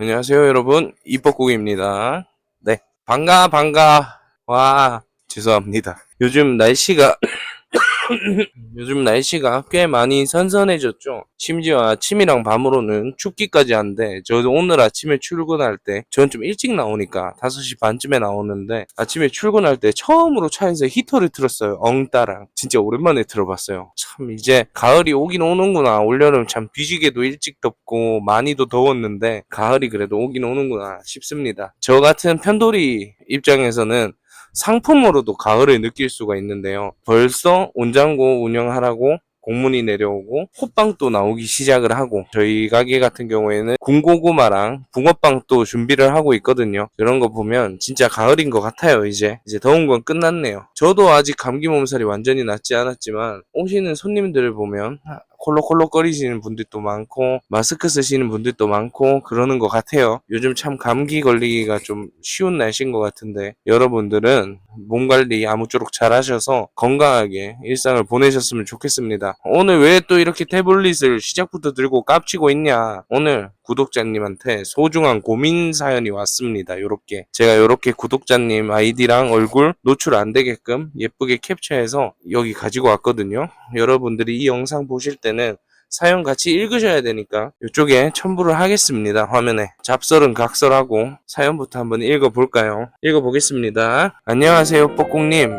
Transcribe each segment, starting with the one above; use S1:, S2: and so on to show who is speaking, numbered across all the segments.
S1: 안녕하세요, 여러분. 이뻐국입니다. 네. 와, 죄송합니다. 요즘 날씨가 꽤 많이 선선해졌죠. 심지어 아침이랑 밤으로는 춥기까지 한데, 저도 오늘 아침에 출근할 때, 저는 좀 일찍 나오니까 5시 반쯤에 나오는데, 아침에 출근할 때 처음으로 차에서 히터를 틀었어요. 엉따랑. 진짜 오랜만에 틀어봤어요. 참, 이제 가을이 오긴 오는구나. 올여름 참 뒤지게도 일찍 덥고, 많이도 더웠는데, 가을이 그래도 오긴 오는구나 싶습니다. 저 같은 편돌이 입장에서는 상품으로도 가을을 느낄 수가 있는데요. 벌써 온장고 운영하라고 공문이 내려오고 호빵도 나오기 시작을 하고, 저희 가게 같은 경우에는 군고구마랑 붕어빵 또 준비를 하고 있거든요. 이런 거 보면 진짜 가을인 것 같아요. 이제 더운 건 끝났네요. 저도 아직 감기 몸살이 완전히 낫지 않았지만 오시는 손님들을 보면 콜록콜록거리시는 분들도 많고 마스크 쓰시는 분들도 많고 그러는 것 같아요. 요즘 참 감기 걸리기가 좀 쉬운 날씨인 것 같은데, 여러분들은 몸 관리 아무쪼록 잘 하셔서 건강하게 일상을 보내셨으면 좋겠습니다. 오늘 왜 또 이렇게 태블릿을 시작부터 들고 깝치고 있냐? 오늘 구독자님한테 소중한 고민 사연이 왔습니다. 요렇게 구독자님 아이디랑 얼굴 노출 안 되게끔 예쁘게 캡처해서 여기 가지고 왔거든요. 여러분들이 이 영상 보실 때는 사연 같이 읽으셔야 되니까 이쪽에 첨부를 하겠습니다. 화면에 잡설은 각설하고 사연부터 한번 읽어볼까요? 읽어보겠습니다. 안녕하세요, 뻐꽁님.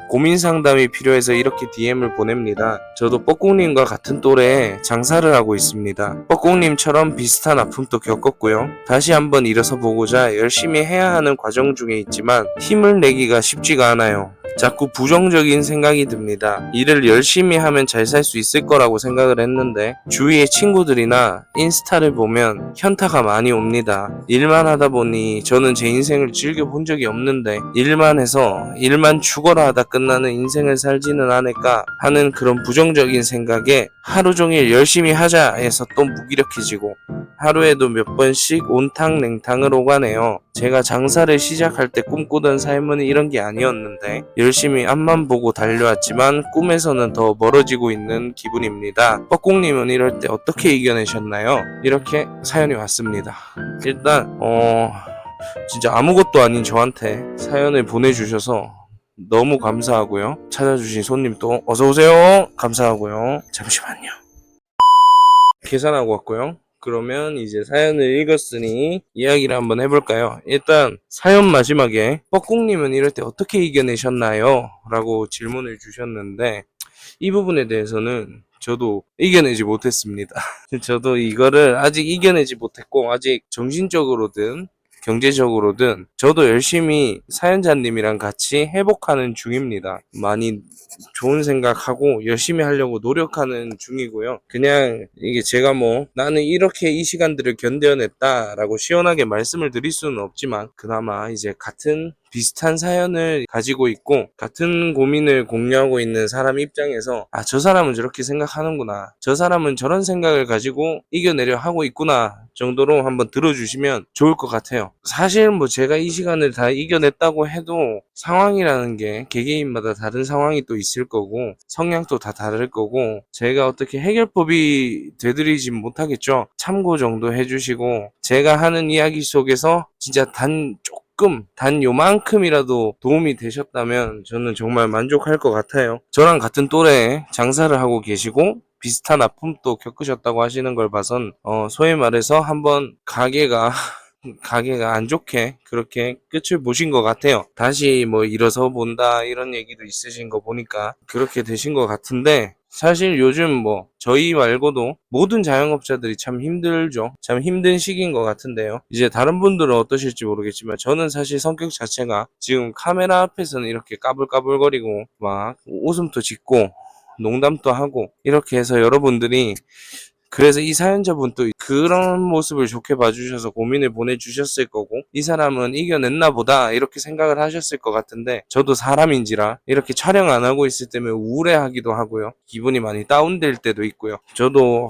S1: 고민 상담이 필요해서 이렇게 DM을 보냅니다. 저도 뻐꽁님과 같은 또래에 장사를 하고 있습니다. 뻐꽁님처럼 비슷한 아픔도 겪었고요. 다시 한번 일어서 보고자 열심히 해야 하는 과정 중에 있지만 힘을 내기가 쉽지가 않아요. 자꾸 부정적인 생각이 듭니다. 일을 열심히 하면 잘 살 수 있을 거라고 생각을 했는데 주위의 친구들이나 인스타를 보면 현타가 많이 옵니다. 일만 하다 보니 저는 제 인생을 즐겨본 적이 없는데 일만 해서 일만 죽어라 하다 끝나는 인생을 살지는 않을까 하는 그런 부정적인 생각에 하루 종일 열심히 하자 해서 또 무기력해지고 하루에도 몇 번씩 온탕 냉탕을 오가네요. 제가 장사를 시작할 때 꿈꾸던 삶은 이런 게 아니었는데 열심히 앞만 보고 달려왔지만 꿈에서는 더 멀어지고 있는 기분입니다. 뻐꽁님은 이럴 때 어떻게 이겨내셨나요? 이렇게 사연이 왔습니다. 일단 진짜 아무것도 아닌 저한테 사연을 보내주셔서 너무 감사하고요. 찾아주신 손님 또 어서오세요. 감사하고요. 잠시만요. 계산하고 왔고요. 그러면 이제 사연을 읽었으니 이야기를 한번 해볼까요? 일단 사연 마지막에 뻐꽁님은 이럴 때 어떻게 이겨내셨나요? 라고 질문을 주셨는데 이 부분에 대해서는 저도 이겨내지 못했습니다. 저도 이거를 아직 이겨내지 못했고 아직 정신적으로든 경제적으로든 저도 열심히 사연자님이랑 같이 회복하는 중입니다. 많이 좋은 생각하고 열심히 하려고 노력하는 중이고요. 그냥 이게 제가 나는 이렇게 이 시간들을 견뎌냈다라고 시원하게 말씀을 드릴 수는 없지만 그나마 이제 같은 비슷한 사연을 가지고 있고 같은 고민을 공유하고 있는 사람 입장에서 저 사람은 저렇게 생각하는구나, 저 사람은 저런 생각을 가지고 이겨내려 하고 있구나 정도로 한번 들어주시면 좋을 것 같아요. 사실 제가 이 시간을 다 이겨냈다고 해도 상황이라는 게 개개인마다 다른 상황이 또 있을 거고 성향도 다 다를 거고 제가 어떻게 해결법이 되드리진 못하겠죠. 참고 정도 해주시고 제가 하는 이야기 속에서 진짜 단 요만큼이라도 도움이 되셨다면 저는 정말 만족할 것 같아요. 저랑 같은 또래에 장사를 하고 계시고 비슷한 아픔도 겪으셨다고 하시는 걸 봐선 소위 말해서 한번 가게가 안 좋게 그렇게 끝을 보신 것 같아요. 다시 일어서 본다 이런 얘기도 있으신 거 보니까 그렇게 되신 것 같은데, 사실 요즘 저희 말고도 모든 자영업자들이 참 힘들죠. 참 힘든 시기인 것 같은데요. 이제 다른 분들은 어떠실지 모르겠지만 저는 사실 성격 자체가 지금 카메라 앞에서는 이렇게 까불까불거리고 막 웃음도 짓고 농담도 하고 이렇게 해서 여러분들이 그래서 이 사연자분도 그런 모습을 좋게 봐주셔서 고민을 보내주셨을 거고 이 사람은 이겨냈나 보다 이렇게 생각을 하셨을 것 같은데, 저도 사람인지라 이렇게 촬영 안 하고 있을 때면 우울해하기도 하고요. 기분이 많이 다운될 때도 있고요. 저도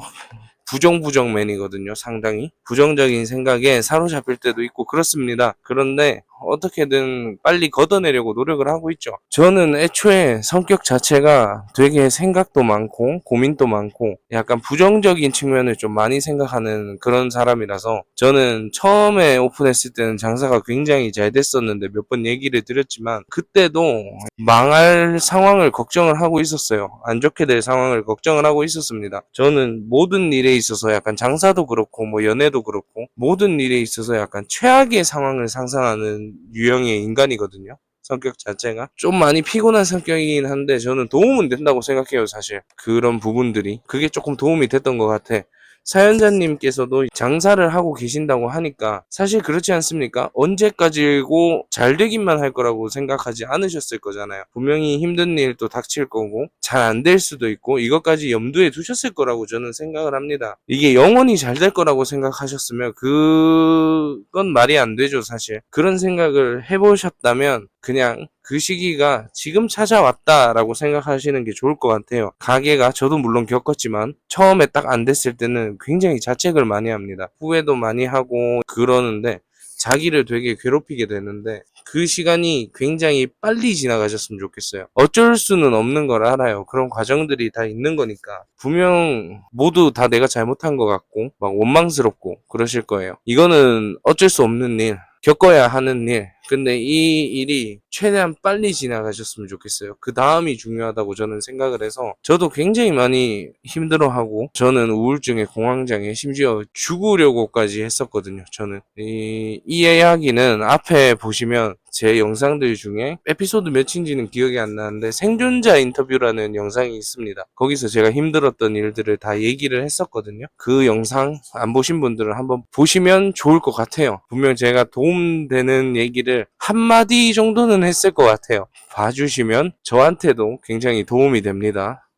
S1: 부정맨이거든요. 상당히 부정적인 생각에 사로잡힐 때도 있고 그렇습니다. 그런데 어떻게든 빨리 걷어내려고 노력을 하고 있죠. 저는 애초에 성격 자체가 되게 생각도 많고 고민도 많고 약간 부정적인 측면을 좀 많이 생각하는 그런 사람이라서, 저는 처음에 오픈했을 때는 장사가 굉장히 잘 됐었는데 몇 번 얘기를 드렸지만 그때도 망할 상황을 걱정을 하고 있었어요. 안 좋게 될 상황을 걱정을 하고 있었습니다. 저는 모든 일에 있어서 약간 장사도 그렇고 뭐 연애도 그렇고 모든 일에 있어서 약간 최악의 상황을 상상하는 유형의 인간이거든요. 성격 자체가 좀 많이 피곤한 성격이긴 한데 저는 도움은 된다고 생각해요. 사실 그런 부분들이 그게 조금 도움이 됐던 것 같아. 사연자님께서도 장사를 하고 계신다고 하니까 사실 그렇지 않습니까? 언제까지고 잘 되기만 할 거라고 생각하지 않으셨을 거잖아요. 분명히 힘든 일도 닥칠 거고 잘 안 될 수도 있고 이것까지 염두에 두셨을 거라고 저는 생각을 합니다. 이게 영원히 잘 될 거라고 생각하셨으면 그건 말이 안 되죠. 사실 그런 생각을 해보셨다면 그냥 그 시기가 지금 찾아왔다라고 생각하시는 게 좋을 것 같아요. 가게가 저도 물론 겪었지만 처음에 딱 안 됐을 때는 굉장히 자책을 많이 합니다. 후회도 많이 하고 그러는데 자기를 되게 괴롭히게 되는데 그 시간이 굉장히 빨리 지나가셨으면 좋겠어요. 어쩔 수는 없는 걸 알아요. 그런 과정들이 다 있는 거니까. 분명 모두 다 내가 잘못한 것 같고 막 원망스럽고 그러실 거예요. 이거는 어쩔 수 없는 일, 겪어야 하는 일. 근데 이 일이 최대한 빨리 지나가셨으면 좋겠어요. 그 다음이 중요하다고 저는 생각을 해서 저도 굉장히 많이 힘들어하고 저는 우울증에 공황장애 심지어 죽으려고까지 했었거든요. 저는 이 이야기는 앞에 보시면 제 영상들 중에 에피소드 몇인지는 기억이 안 나는데 생존자 인터뷰라는 영상이 있습니다. 거기서 제가 힘들었던 일들을 다 얘기를 했었거든요. 그 영상 안 보신 분들은 한번 보시면 좋을 것 같아요. 분명 제가 도움되는 얘기를 한마디 정도는 했을 것 같아요. 봐주시면 저한테도 굉장히 도움이 됩니다.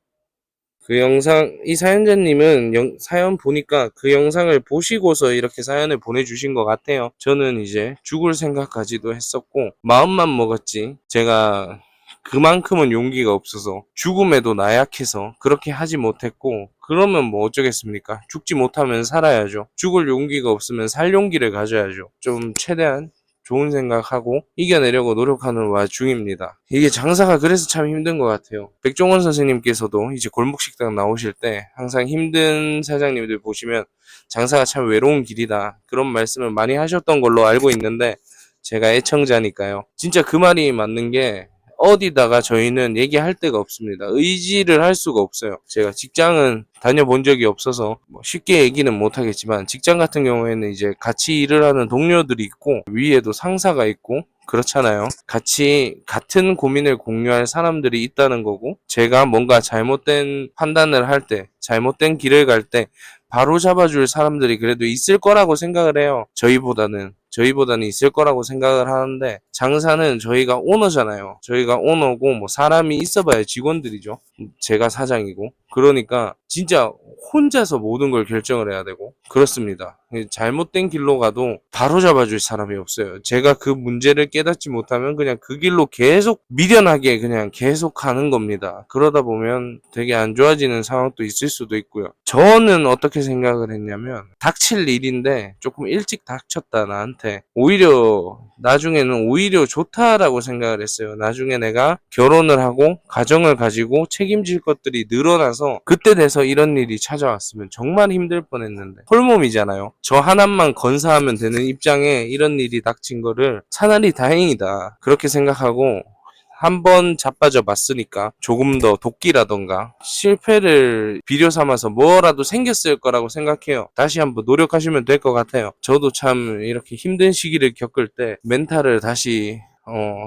S1: 그 영상, 이 사연자님은 사연 보니까 그 영상을 보시고서 이렇게 사연을 보내주신 것 같아요. 저는 이제 죽을 생각까지도 했었고, 마음만 먹었지. 제가 그만큼은 용기가 없어서, 죽음에도 나약해서 그렇게 하지 못했고, 그러면 뭐 어쩌겠습니까? 죽지 못하면 살아야죠. 죽을 용기가 없으면 살 용기를 가져야죠. 좀 최대한 좋은 생각하고 이겨내려고 노력하는 와중입니다. 이게 장사가 그래서 참 힘든 것 같아요. 백종원 선생님께서도 이제 골목식당 나오실 때 항상 힘든 사장님들 보시면 장사가 참 외로운 길이다, 그런 말씀을 많이 하셨던 걸로 알고 있는데 제가 애청자니까요. 진짜 그 말이 맞는 게 어디다가 저희는 얘기할 데가 없습니다. 의지를 할 수가 없어요. 제가 직장은 다녀본 적이 없어서 뭐 쉽게 얘기는 못하겠지만 직장 같은 경우에는 이제 같이 일을 하는 동료들이 있고 위에도 상사가 있고 그렇잖아요. 같이 같은 고민을 공유할 사람들이 있다는 거고, 제가 뭔가 잘못된 판단을 할 때, 잘못된 길을 갈 때 바로 잡아줄 사람들이 그래도 있을 거라고 생각을 해요. 저희보다는 있을 거라고 생각을 하는데, 장사는 저희가 오너잖아요. 저희가 오너고 뭐 사람이 있어봐야 직원들이죠. 제가 사장이고. 그러니까 진짜 혼자서 모든 걸 결정을 해야 되고 그렇습니다. 잘못된 길로 가도 바로 잡아줄 사람이 없어요. 제가 그 문제를 깨닫지 못하면 그냥 그 길로 계속 미련하게 그냥 계속 가는 겁니다. 그러다 보면 되게 안 좋아지는 상황도 있을 수도 있고요. 저는 어떻게 생각을 했냐면, 닥칠 일인데 조금 일찍 닥쳤다 나한테 오히려 나중에는 오히려 좋다라고 생각을 했어요. 나중에 내가 결혼을 하고 가정을 가지고 책임질 것들이 늘어나서 그때 돼서 이런 일이 찾아왔으면 정말 힘들 뻔했는데, 홀몸이잖아요. 저 하나만 건사하면 되는 입장에 이런 일이 닥친 거를 차라리 다행이다 그렇게 생각하고, 한번 자빠져 봤으니까 조금 더 도끼라던가 실패를 비료 삼아서 뭐라도 생겼을 거라고 생각해요. 다시 한번 노력하시면 될 것 같아요. 저도 참 이렇게 힘든 시기를 겪을 때 멘탈을 다시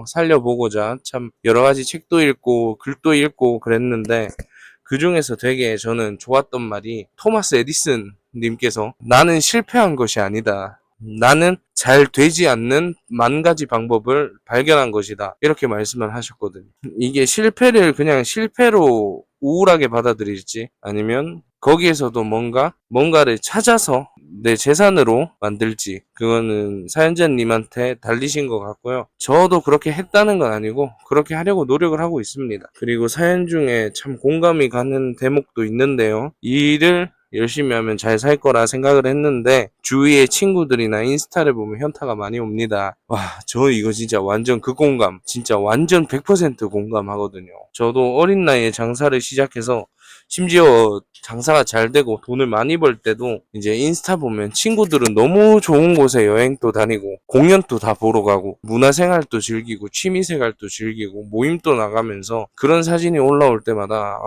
S1: 살려보고자 참 여러 가지 책도 읽고 글도 읽고 그랬는데, 그 중에서 되게 저는 좋았던 말이 토마스 에디슨 님께서 나는 실패한 것이 아니다, 나는 잘 되지 않는 만 가지 방법을 발견한 것이다, 이렇게 말씀을 하셨거든요. 이게 실패를 그냥 실패로 우울하게 받아들일지 아니면 거기에서도 뭔가를 찾아서 내 재산으로 만들지, 그거는 사연자님한테 달리신 것 같고요. 저도 그렇게 했다는 건 아니고 그렇게 하려고 노력을 하고 있습니다. 그리고 사연 중에 참 공감이 가는 대목도 있는데요. 이 일을 열심히 하면 잘 살 거라 생각을 했는데 주위의 친구들이나 인스타를 보면 현타가 많이 옵니다. 와, 저 이거 진짜 완전 그 공감, 진짜 완전 100% 공감하거든요. 저도 어린 나이에 장사를 시작해서 심지어 장사가 잘 되고 돈을 많이 벌 때도 이제 인스타 보면 친구들은 너무 좋은 곳에 여행도 다니고 공연도 다 보러 가고 문화생활도 즐기고 취미생활도 즐기고 모임도 나가면서 그런 사진이 올라올 때마다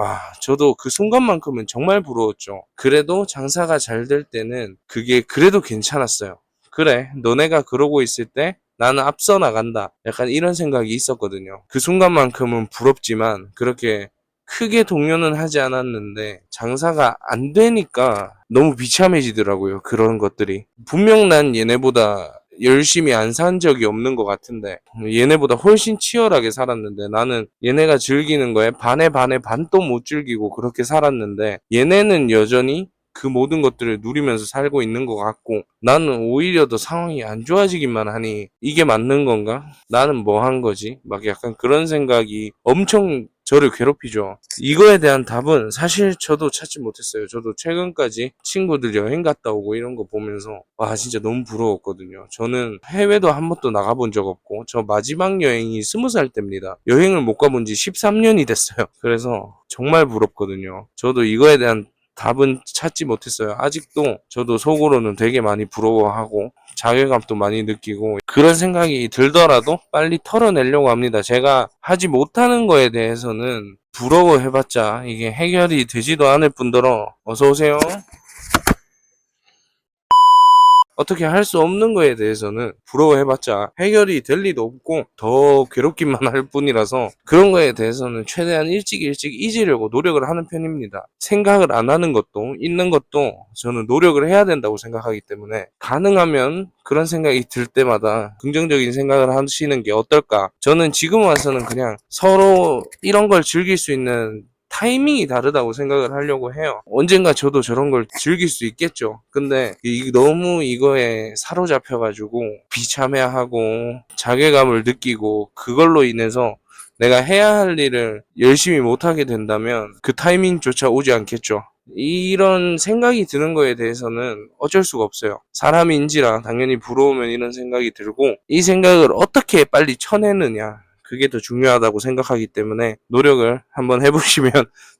S1: 저도 그 순간만큼은 정말 부러웠죠. 그래도 장사가 잘 될 때는 그게 그래도 괜찮았어요. 그래, 너네가 그러고 있을 때 나는 앞서 나간다. 약간 이런 생각이 있었거든요. 그 순간만큼은 부럽지만 그렇게 크게 동요는 하지 않았는데 장사가 안 되니까 너무 비참해지더라고요. 그런 것들이. 분명 난 얘네보다 열심히 안 산 적이 없는 것 같은데 얘네보다 훨씬 치열하게 살았는데 나는 얘네가 즐기는 거에 반에 반에 반도 못 즐기고 그렇게 살았는데 얘네는 여전히 그 모든 것들을 누리면서 살고 있는 것 같고 나는 오히려 더 상황이 안 좋아지기만 하니 이게 맞는 건가? 나는 뭐 한 거지? 막 약간 그런 생각이 엄청 저를 괴롭히죠. 이거에 대한 답은 사실 저도 찾지 못했어요. 저도 최근까지 친구들 여행 갔다 오고 이런 거 보면서 와 진짜 너무 부러웠거든요. 저는 해외도 한 번도 나가본 적 없고 저 마지막 여행이 20살 때입니다. 여행을 못 가본 지 13년이 됐어요. 그래서 정말 부럽거든요. 저도 이거에 대한 답은 찾지 못했어요. 아직도 저도 속으로는 되게 많이 부러워하고 자괴감도 많이 느끼고 그런 생각이 들더라도 빨리 털어내려고 합니다. 제가 하지 못하는 거에 대해서는 부러워해봤자 이게 해결이 되지도 않을 뿐더러 어서오세요. 어떻게 할 수 없는 거에 대해서는 부러워해봤자 해결이 될 리도 없고 더 괴롭기만 할 뿐이라서 그런 거에 대해서는 최대한 일찍 잊으려고 노력을 하는 편입니다. 생각을 안 하는 것도 있는 것도 저는 노력을 해야 된다고 생각하기 때문에 가능하면 그런 생각이 들 때마다 긍정적인 생각을 하시는 게 어떨까. 저는 지금 와서는 그냥 서로 이런 걸 즐길 수 있는 타이밍이 다르다고 생각을 하려고 해요. 언젠가 저도 저런 걸 즐길 수 있겠죠. 근데 너무 이거에 사로잡혀가지고 비참해하고 자괴감을 느끼고 그걸로 인해서 내가 해야 할 일을 열심히 못하게 된다면 그 타이밍조차 오지 않겠죠. 이런 생각이 드는 거에 대해서는 어쩔 수가 없어요. 사람인지라 당연히 부러우면 이런 생각이 들고 이 생각을 어떻게 빨리 쳐내느냐 그게 더 중요하다고 생각하기 때문에 노력을 한번 해보시면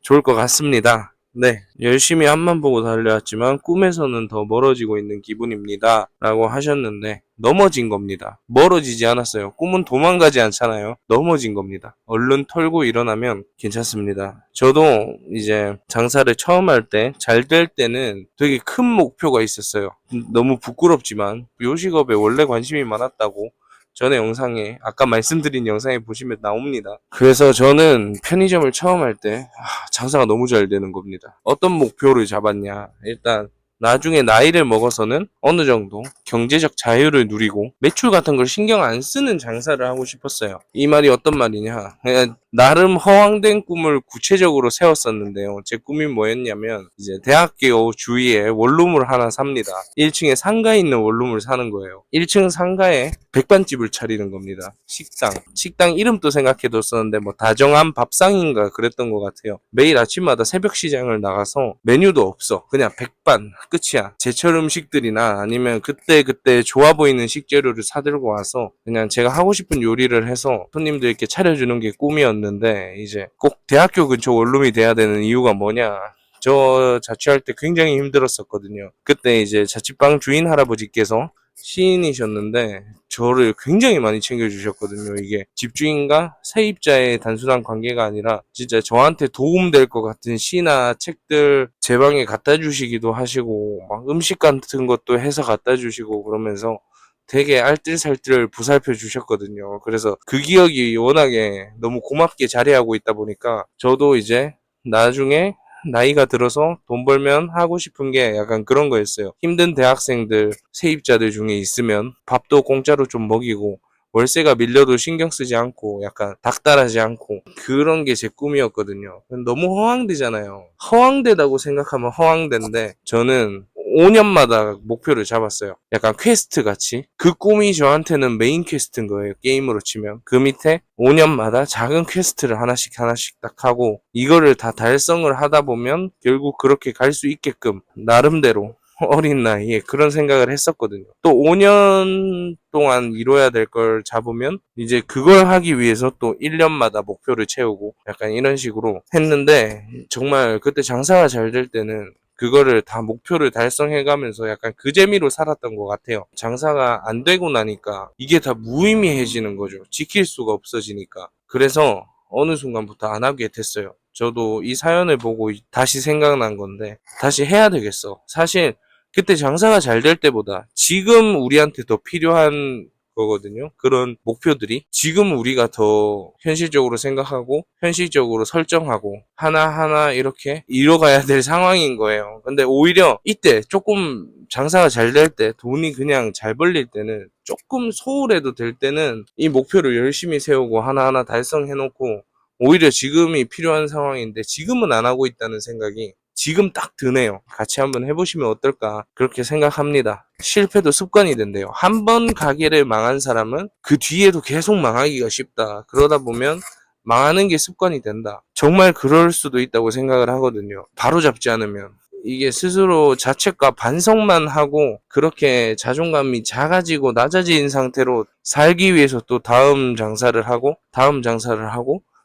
S1: 좋을 것 같습니다. 네, 열심히 앞만 보고 달려왔지만 꿈에서는 더 멀어지고 있는 기분입니다. 라고 하셨는데 넘어진 겁니다. 멀어지지 않았어요. 꿈은 도망가지 않잖아요. 넘어진 겁니다. 얼른 털고 일어나면 괜찮습니다. 저도 이제 장사를 처음 할 때, 잘 될 때는 되게 큰 목표가 있었어요. 너무 부끄럽지만 요식업에 원래 관심이 많았다고 전에 영상에 아까 말씀드린 영상에 보시면 나옵니다. 그래서 저는 편의점을 처음 할 때 장사가 너무 잘 되는 겁니다. 어떤 목표를 잡았냐? 일단 나중에 나이를 먹어서는 어느 정도 경제적 자유를 누리고 매출 같은 걸 신경 안 쓰는 장사를 하고 싶었어요. 이 말이 어떤 말이냐? 그냥 나름 허황된 꿈을 구체적으로 세웠었는데요. 제 꿈이 뭐였냐면 이제 대학교 주위에 원룸을 하나 삽니다. 1층에 상가에 있는 원룸을 사는 거예요. 1층 상가에 백반집을 차리는 겁니다. 식당 이름도 생각해뒀었는데 뭐 다정한 밥상인가 그랬던 것 같아요. 매일 아침마다 새벽 시장을 나가서 메뉴도 없어. 그냥 백반 끝이야. 제철 음식들이나 아니면 그때 좋아 보이는 식재료를 사들고 와서 그냥 제가 하고 싶은 요리를 해서 손님들께 차려주는 게 꿈이었는데 이제 꼭 대학교 근처 원룸이 돼야 되는 이유가 뭐냐. 저 자취할 때 굉장히 힘들었었거든요. 그때 이제 자취방 주인 할아버지께서 시인이셨는데 저를 굉장히 많이 챙겨주셨거든요. 이게 집주인과 세입자의 단순한 관계가 아니라 진짜 저한테 도움될 것 같은 시나 책들 제 방에 갖다 주시기도 하시고 막 음식 같은 것도 해서 갖다 주시고 그러면서 되게 알뜰살뜰 보살펴 주셨거든요. 그래서 그 기억이 워낙에 너무 고맙게 자리하고 있다 보니까 저도 이제 나중에 나이가 들어서 돈 벌면 하고 싶은 게 약간 그런 거였어요. 힘든 대학생들, 세입자들 중에 있으면 밥도 공짜로 좀 먹이고 월세가 밀려도 신경 쓰지 않고 약간 닥달하지 않고 그런 게 제 꿈이었거든요. 너무 허황되잖아요. 허황되다고 생각하면 허황된데 저는 5년마다 목표를 잡았어요. 약간 퀘스트 같이. 그 꿈이 저한테는 메인 퀘스트인 거예요. 게임으로 치면. 그 밑에 5년마다 작은 퀘스트를 하나씩 딱 하고 이거를 다 달성을 하다 보면 결국 그렇게 갈 수 있게끔 나름대로 어린 나이에 그런 생각을 했었거든요. 또 5년 동안 이뤄야 될 걸 잡으면 이제 그걸 하기 위해서 또 1년마다 목표를 채우고 약간 이런 식으로 했는데 정말 그때 장사가 잘 될 때는 그거를 다 목표를 달성해가면서 약간 그 재미로 살았던 것 같아요. 장사가 안 되고 나니까 이게 다 무의미해지는 거죠. 지킬 수가 없어지니까. 그래서 어느 순간부터 안 하게 됐어요. 저도 이 사연을 보고 다시 생각난 건데 다시 해야 되겠어. 사실 그때 장사가 잘 될 때보다 지금 우리한테 더 필요한 거거든요. 그런 목표들이 지금 우리가 더 현실적으로 생각하고 현실적으로 설정하고 하나하나 이렇게 이뤄가야 될 상황인 거예요. 근데 오히려 이때 조금 장사가 잘 될 때 돈이 그냥 잘 벌릴 때는 조금 소홀해도 될 때는 이 목표를 열심히 세우고 하나하나 달성해 놓고 오히려 지금이 필요한 상황인데 지금은 안 하고 있다는 생각이 지금 딱 드네요. 같이 한번 해보시면 어떨까 그렇게 생각합니다. 실패도 습관이 된대요. 한 번 가게를 망한 사람은 그 뒤에도 계속 망하기가 쉽다. 그러다 보면 망하는 게 습관이 된다. 정말 그럴 수도 있다고 생각을 하거든요. 바로 잡지 않으면. 이게 스스로 자책과 반성만 하고 그렇게 자존감이 작아지고 낮아진 상태로 살기 위해서 또 다음 장사를 하고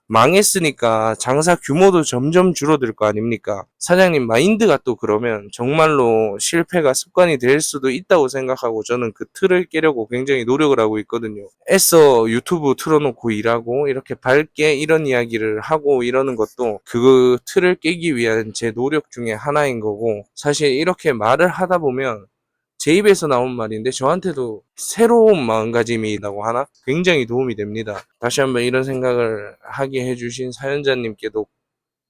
S1: 망했으니까 장사 규모도 점점 줄어들 거 아닙니까? 사장님 마인드가 또 그러면 정말로 실패가 습관이 될 수도 있다고 생각하고 저는 그 틀을 깨려고 굉장히 노력을 하고 있거든요. 애써 유튜브 틀어놓고 일하고 이렇게 밝게 이런 이야기를 하고 이러는 것도 그 틀을 깨기 위한 제 노력 중에 하나인 거고 사실 이렇게 말을 하다 보면 제 입에서 나온 말인데 저한테도 새로운 마음가짐이라고 하나? 굉장히 도움이 됩니다. 다시 한번 이런 생각을 하게 해주신 사연자님께도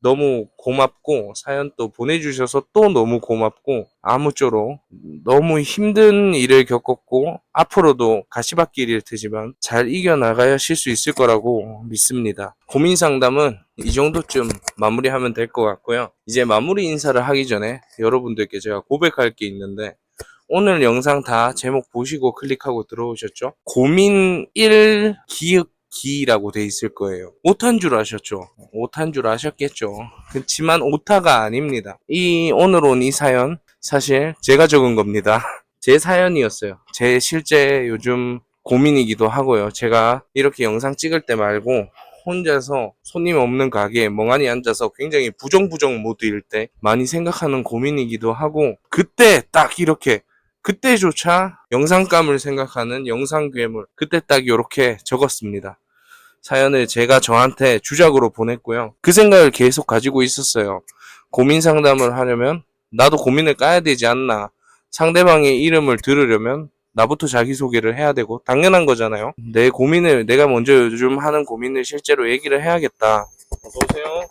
S1: 너무 고맙고 사연 또 보내주셔서 또 너무 고맙고 아무쪼록 너무 힘든 일을 겪었고 앞으로도 가시밭길일 테지만 잘 이겨나가실 수 있을 거라고 믿습니다. 고민 상담은 이 정도쯤 마무리하면 될 것 같고요. 이제 마무리 인사를 하기 전에 여러분들께 제가 고백할 게 있는데 오늘 영상 다 제목 보시고 클릭하고 들어오셨죠? 고민 1 기획기라고 돼 있을 거예요. 오타인 줄 아셨죠? 오타인 줄 아셨겠죠? 그렇지만 오타가 아닙니다. 오늘 온 이 사연 사실 제가 적은 겁니다. 제 사연이었어요. 제 실제 요즘 고민이기도 하고요. 제가 이렇게 영상 찍을 때 말고 혼자서 손님 없는 가게에 멍하니 앉아서 굉장히 부정부정 모드일 때 많이 생각하는 고민이기도 하고 그때 딱 이렇게 그때조차 영상감을 생각하는 영상 괴물 그때 딱 이렇게 적었습니다. 사연을 제가 저한테 주작으로 보냈고요. 그 생각을 계속 가지고 있었어요. 고민 상담을 하려면 나도 고민을 까야 되지 않나. 상대방의 이름을 들으려면 나부터 자기소개를 해야 되고 당연한 거잖아요. 내 고민을 내가 먼저 요즘 하는 고민을 실제로 얘기를 해야겠다. 어서오세요.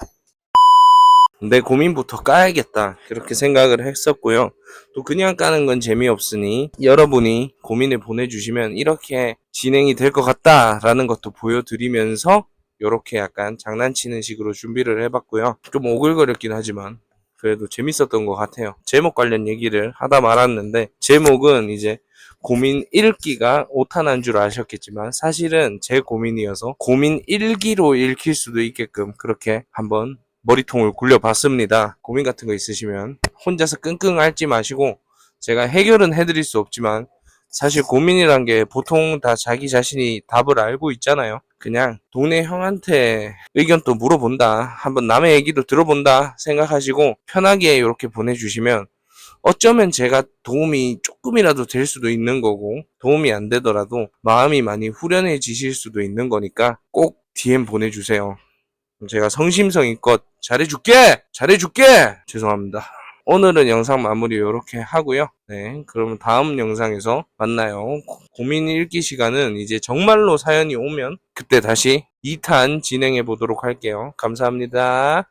S1: 내 고민부터 까야겠다 그렇게 생각을 했었고요. 또 그냥 까는 건 재미없으니 여러분이 고민을 보내주시면 이렇게 진행이 될 것 같다라는 것도 보여드리면서 이렇게 약간 장난치는 식으로 준비를 해봤고요. 좀 오글거렸긴 하지만 그래도 재밌었던 것 같아요. 제목 관련 얘기를 하다 말았는데 제목은 이제 고민 일기가 오타난 줄 아셨겠지만 사실은 제 고민이어서 고민 일기로 읽힐 수도 있게끔 그렇게 한번 머리통을 굴려봤습니다. 고민 같은 거 있으시면 혼자서 끙끙 앓지 마시고 제가 해결은 해드릴 수 없지만 사실 고민이란 게 보통 다 자기 자신이 답을 알고 있잖아요. 그냥 동네 형한테 의견 또 물어본다. 한번 남의 얘기도 들어본다 생각하시고 편하게 이렇게 보내주시면 어쩌면 제가 도움이 조금이라도 될 수도 있는 거고 도움이 안 되더라도 마음이 많이 후련해지실 수도 있는 거니까 꼭 DM 보내주세요. 제가 성심성의껏 잘해줄게! 죄송합니다. 오늘은 영상 마무리 이렇게 하고요. 네, 그러면 다음 영상에서 만나요. 고민 읽기 시간은 이제 정말로 사연이 오면 그때 다시 2탄 진행해 보도록 할게요. 감사합니다.